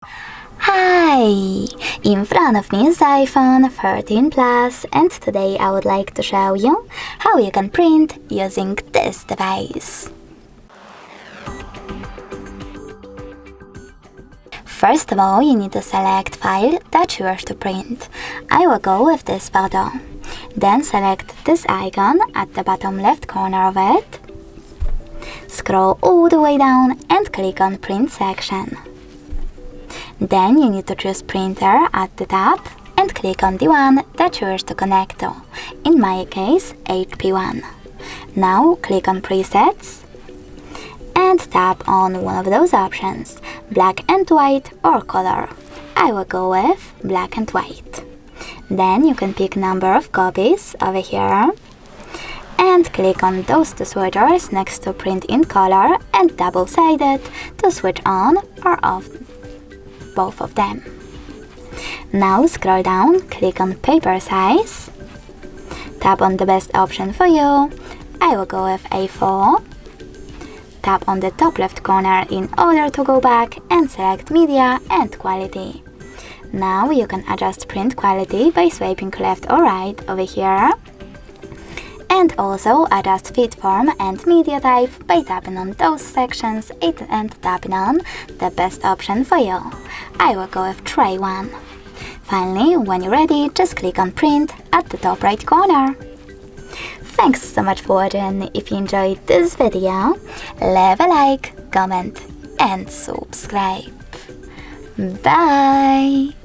Hi! In front of me is iPhone 13 Plus, and today I would like to show you how you can print using this device. First of all, you need to select file that you wish to print. I will go with this photo. Then select this icon at the bottom left corner of it. Scroll all the way down and click on Print section. Then you need to choose Printer at the top and click on the one that you wish to connect to, in my case HP one. Now click on Presets and tap on one of those options, black and white or color. I will go with black and white. Then you can pick number of copies over here and click on those two switchers next to Print in Color and double-sided to switch on or off both of them. Now scroll down, click on Paper Size, tap on the best option for you. I will go with A4. Tap on the top left corner in order to go back and select Media and Quality. Now you can adjust print quality by swiping left or right over here, and also adjust feed form and media type by tapping on those sections and tapping on the best option for you. I will go with Tray 1. Finally, when you're ready, just click on Print at the top right corner. Thanks so much for watching. If you enjoyed this video, leave a like, comment and subscribe. Bye!